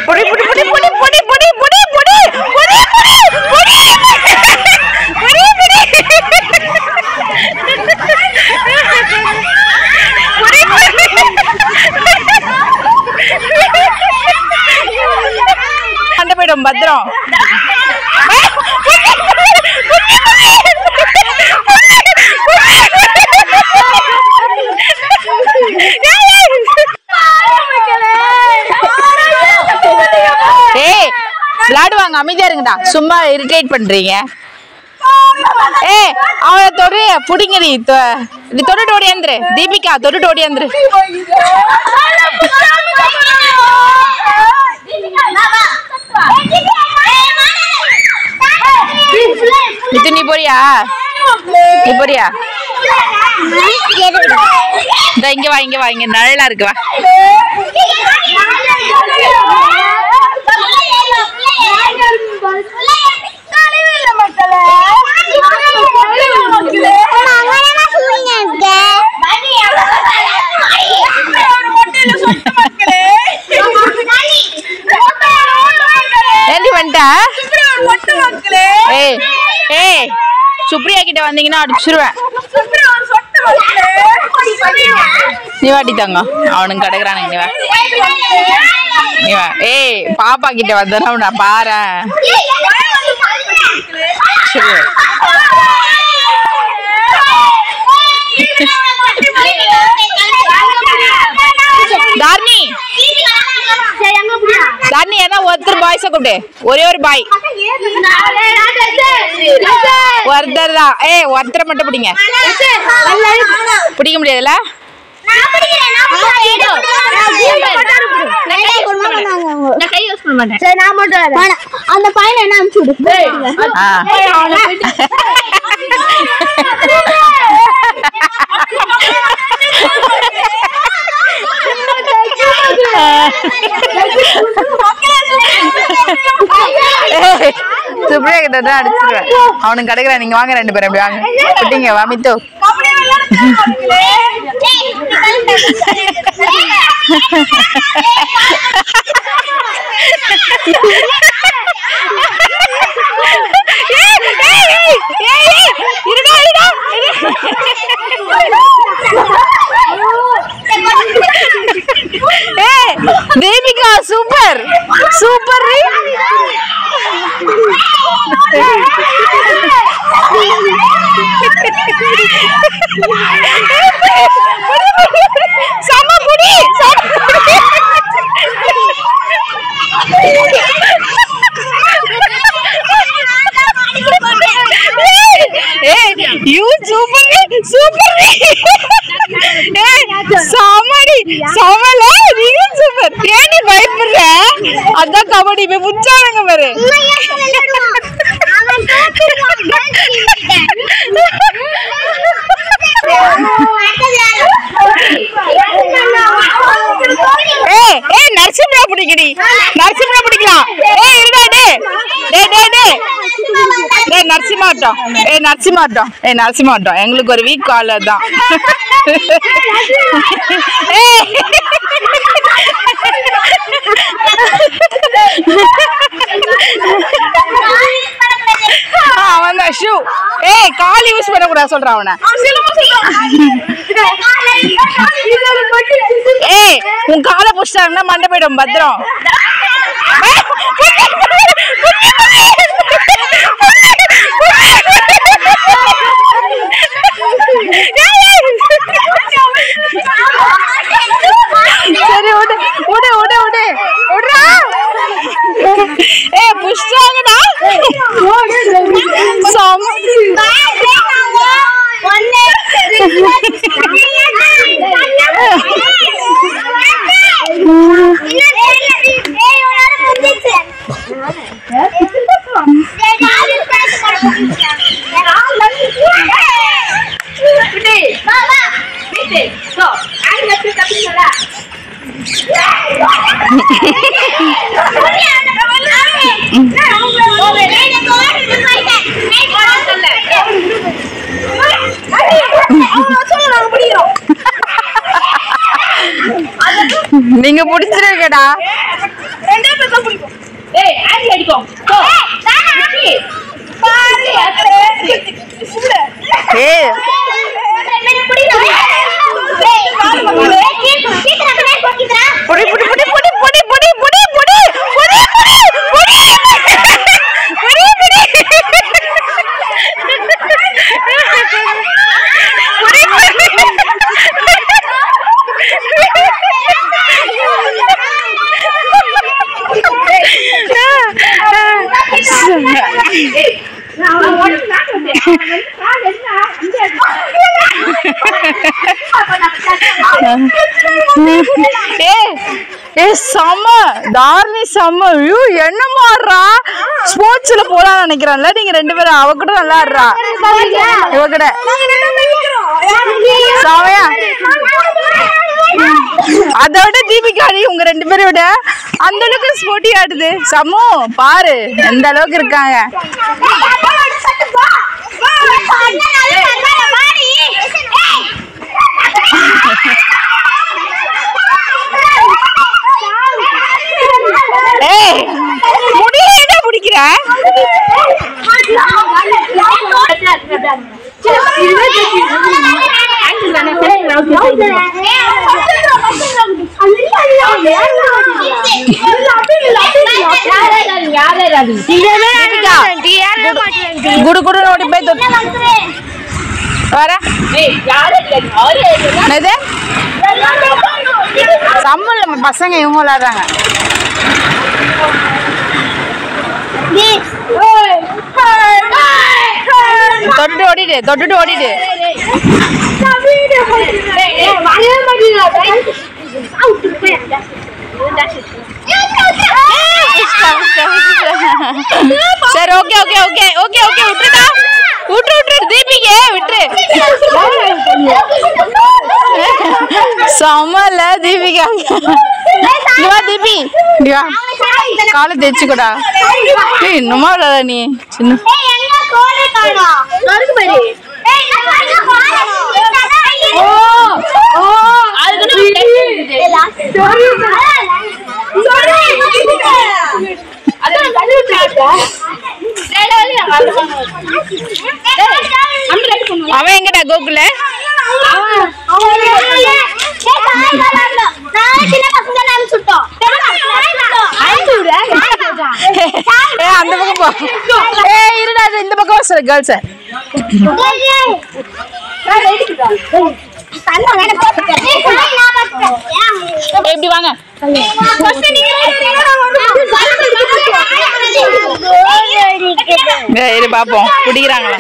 புடி புடி புடி புடி புடி புடி புடி புடி புடி புடி சண்டை போயிடும் பத்திரம். விளையாடுவாங்க, அமைதியா இருங்கடா, சும்மா இரிட்டேட் பண்றீங்க. அவளை தொடு, புடிங்கடி, நீ தொட்டுட்டு ஓடியாந்துரு. தீபிகா தொட்டுட்டு ஓடியாந்துரு. இது நீ போறியா? நீ போறியா? இங்க வா, இங்க வா, இங்க நிழலா இருக்கு, வா. சுப்ரியா கிட்ட வந்தீங்கன்னா அடிச்சிருவேன். நீ வாட்டி தாங்க, அவனுக்கு கிடக்குறானுங்க. நீ வா. பாப்பா கிட்ட வந்தா நான் பாரு. தார்னி தார்னி ஏதா ஒருத்தர் பாய்ஸ கூப்பிடு. ஒரே ஒரு பாய், ஒருத்தர் தான். ஒருத்தரை மட்டும் பிடிங்க. பிடிக்க முடியாதுல்ல? அந்த பையனை என்ன அனுப்பிச்சு விடு. சுப்ரியா கிட்ட தான் அடிச்சிருவேன். அவனுக்கு கிடைக்கிறேன். நீங்க வாங்க, ரெண்டு பேரும் அப்படி வாங்க. விட்டீங்க வாமித்தோ. Devika super super. சமபுடி யூ சூப்பர் சூப்பர். சாமடி சமல நீங்க சூப்பர். ஏன் நீ பயப்படுற? அதான் கபடி போய் புச்சாங்க பாரு. நரசிம்மரா பிடிக்கடி, நரசிம்மரா பிடிக்கலாம். நரசிம்மாட்டம், நரசிம்மாட்டம், நரசிம்மாட்டம். எங்களுக்கு ஒரு வீக் கால் தான். அவன் தான் ஷூ. கால் யூஸ் பண்ண கூடாது சொல்றான் அவனை. உன் காலை புடிச்சாங்கன்னா மண்டை போயிடும், பத்திரம். சரி விடு விடு விடு விடு விடுறா. புஷ்டாங்கடா. நீங்க புடிச்சிருக்கடா. என்ன மாறா ஸ்போர்ட்ஸ்ல போலாம் நினைக்கிறேன்ல நீங்க ரெண்டு பேரும். அவ கூட நல்லா ஆடுறா, இவ கூட சாமையா. அதோட தீபிகாடி உங்க ரெண்டு பேரும் விட அந்த அளவுக்கு ஸ்போர்ட்டி ஆடுது. சமு பாரு எந்த அளவுக்கு இருக்காங்க. முடியல முடிக்கிற குடு குடு ஓடி போய் வர சம்மல்ல பசங்க இவங்க விளையாடுறாங்க. தொட்டுட்டு ஓடிடு தொட்டுட்டு ஓடிடு. சரி okay okay okay okay okay விட்டுடா விட்டு விட்டு தீபிகே விட்டு. சமல தீபிகா இவா தீபி இவா காலை தேய்ச்சிக்கூடா. இன்னுமா விளையாட நீ சின்ன அவன் எங்கடா கோகுல? அந்த பக்கம் போ. இருடா இந்த பக்கம் சார் கேர்ள்ஸ் எப்படி வாங்க. இரு பாப்போம் பிடிக்கிறாங்களா.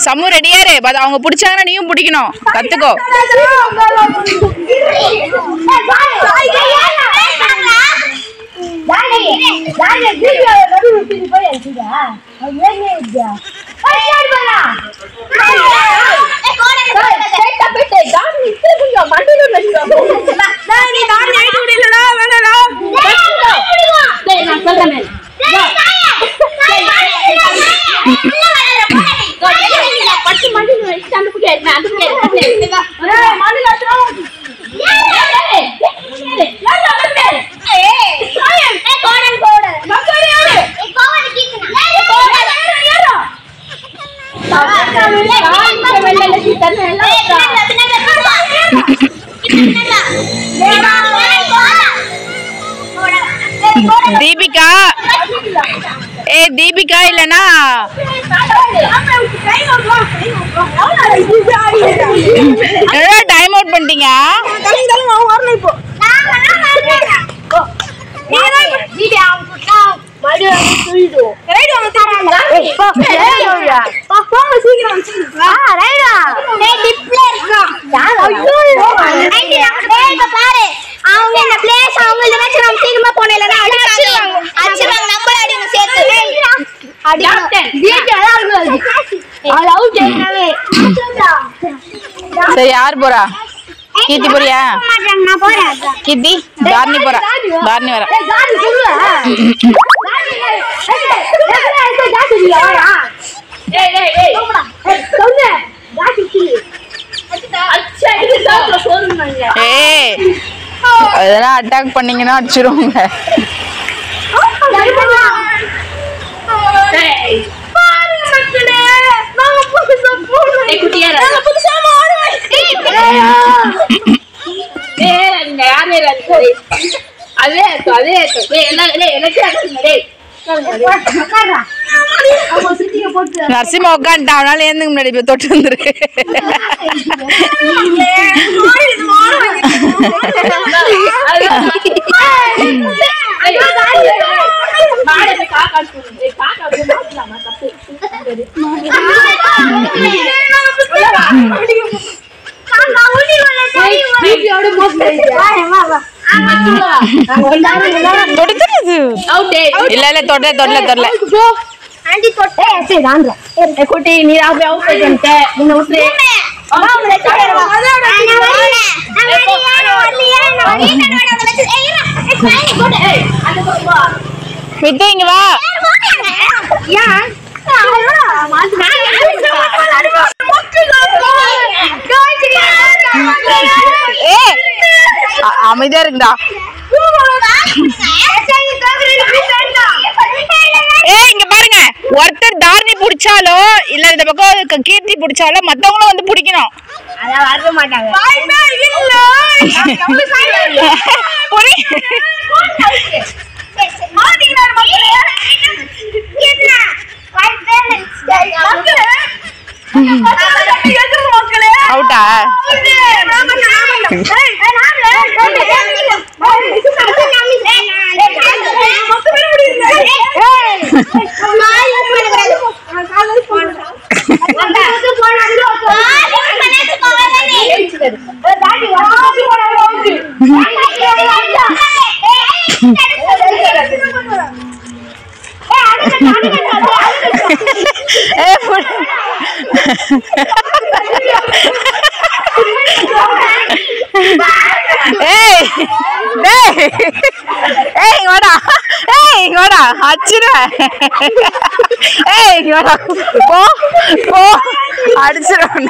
சமு ரெடியாரு அவங்க பிடிச்சாங்கன்னா நீயும் பிடிக்கணும் கத்துக்கோ. தீபிகா தீபிகா இல்லனா டைம் அவுட் பண்ணிட்டீங்க. அவங்க சரி யார் போறா? கீர்த்தி போறியா? கீர்த்தி தாரணி போறா. தாரணி வர. அதெல்லாம் அட்டாக் பண்ணீங்கன்னா அடிச்சிருவாங்க. நரசிம்மா உட்காந்துட்டா, அவனால ஏந்துக்கு முன்னாடி போய் தொட்டு வந்துரு. இல்ல இல்ல தொடல தொடல தொடல குட்டி நீ விட்டு இங்க வா. அமைதியா இருக்குடா. இங்க பாருங்க, ஒருத்தர் தாரணி புடிச்சாலோ இல்ல இந்த பக்கம் கீர்த்தி புடிச்சாலோ மத்தவங்களும் வந்து பிடிக்கணும். வர மாட்டாங்க. அவுட்டா? அடிச்சிருவேன்.